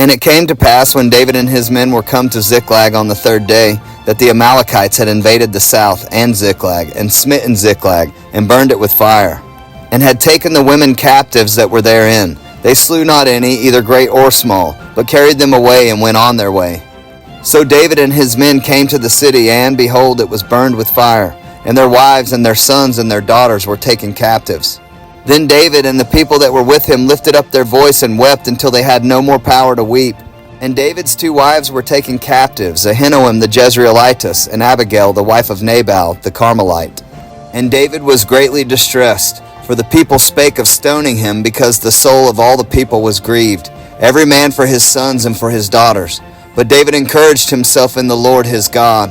And it came to pass, when David and his men were come to Ziklag on the third day, that the Amalekites had invaded the south and Ziklag, and smitten Ziklag, and burned it with fire, and had taken the women captives that were therein. They slew not any, either great or small, but carried them away and went on their way. So David and his men came to the city, and, behold, it was burned with fire, and their wives and their sons and their daughters were taken captives. Then David and the people that were with him lifted up their voice and wept until they had no more power to weep. And David's 2 wives were taken captives, Ahinoam the Jezreelitess, and Abigail the wife of Nabal the Carmelite. And David was greatly distressed, for the people spake of stoning him, because the soul of all the people was grieved, every man for his sons and for his daughters. But David encouraged himself in the Lord his God.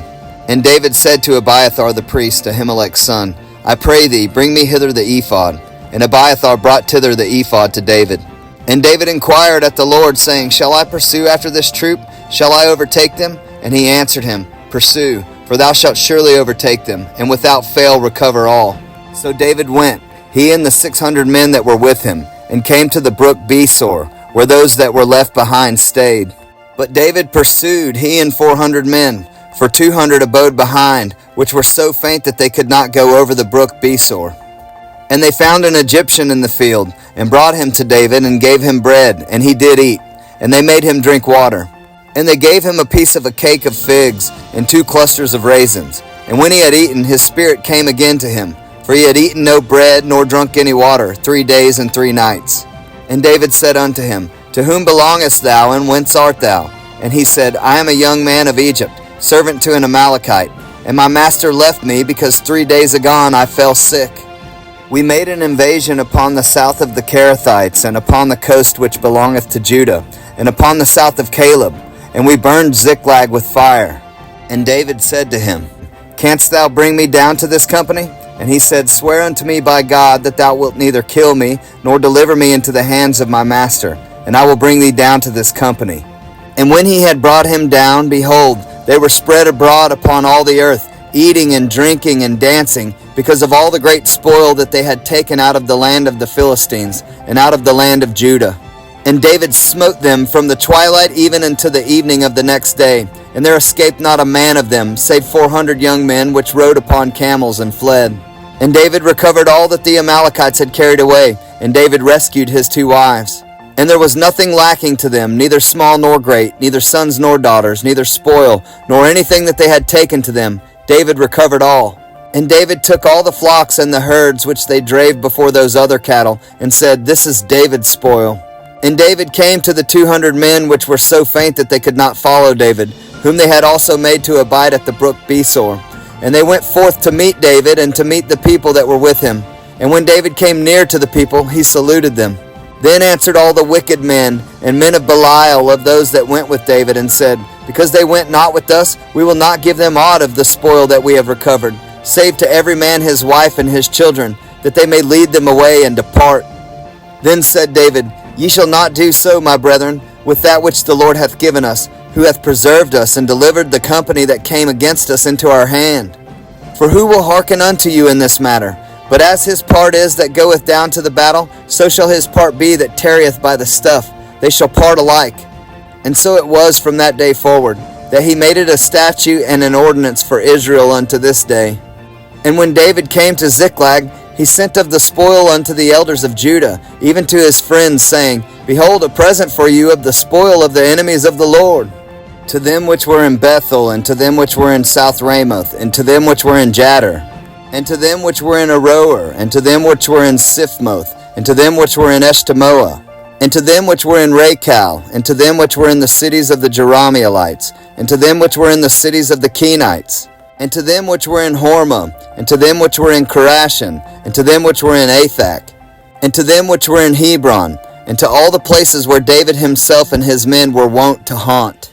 And David said to Abiathar the priest, Ahimelech's son, I pray thee, bring me hither the ephod. And Abiathar brought thither the ephod to David. And David inquired at the Lord, saying, Shall I pursue after this troop? Shall I overtake them? And he answered him, Pursue, for thou shalt surely overtake them, and without fail recover all. So David went, he and the 600 men that were with him, and came to the brook Besor, where those that were left behind stayed. But David pursued, he and 400 men, for 200 abode behind, which were so faint that they could not go over the brook Besor. And they found an Egyptian in the field, and brought him to David, and gave him bread, and he did eat, and they made him drink water. And they gave him a piece of a cake of figs, and 2 clusters of raisins. And when he had eaten, his spirit came again to him, for he had eaten no bread, nor drunk any water, 3 days and 3 nights. And David said unto him, To whom belongest thou, and whence art thou? And he said, I am a young man of Egypt, servant to an Amalekite, and my master left me, because 3 days agone I fell sick. We made an invasion upon the south of the Kerethites, and upon the coast which belongeth to Judah, and upon the south of Caleb, and we burned Ziklag with fire. And David said to him, Canst thou bring me down to this company? And he said, Swear unto me by God that thou wilt neither kill me, nor deliver me into the hands of my master, and I will bring thee down to this company. And when he had brought him down, behold, they were spread abroad upon all the earth, eating and drinking and dancing, because of all the great spoil that they had taken out of the land of the Philistines, and out of the land of Judah. And David smote them from the twilight even unto the evening of the next day, and there escaped not a man of them, save 400 young men, which rode upon camels and fled. And David recovered all that the Amalekites had carried away, and David rescued his 2 wives. And there was nothing lacking to them, neither small nor great, neither sons nor daughters, neither spoil, nor anything that they had taken to them. David recovered all. And David took all the flocks and the herds which they drave before those other cattle, and said, This is David's spoil. And David came to the 200 men which were so faint that they could not follow David, whom they had also made to abide at the brook Besor. And they went forth to meet David, and to meet the people that were with him. And when David came near to the people, he saluted them. Then answered all the wicked men, and men of Belial, of those that went with David, and said, Because they went not with us, we will not give them aught of the spoil that we have recovered, save to every man his wife and his children, that they may lead them away and depart. Then said David, Ye shall not do so, my brethren, with that which the Lord hath given us, who hath preserved us, and delivered the company that came against us into our hand. For who will hearken unto you in this matter? But as his part is that goeth down to the battle, so shall his part be that tarrieth by the stuff. They shall part alike. And so it was from that day forward, that he made it a statute and an ordinance for Israel unto this day. And when David came to Ziklag, he sent of the spoil unto the elders of Judah, even to his friends, saying, Behold, a present for you of the spoil of the enemies of the Lord. To them which were in Bethel, and to them which were in South Ramoth, and to them which were in Jadar, and to them which were in Aroer, and to them which were in Siphmoth, and to them which were in Eshtemoa, and to them which were in Rachal, and to them which were in the cities of the Jerahmeelites, and to them which were in the cities of the Kenites, and to them which were in Hormah, and to them which were in Kerashin, and to them which were in Athak, and to them which were in Hebron, and to all the places where David himself and his men were wont to haunt.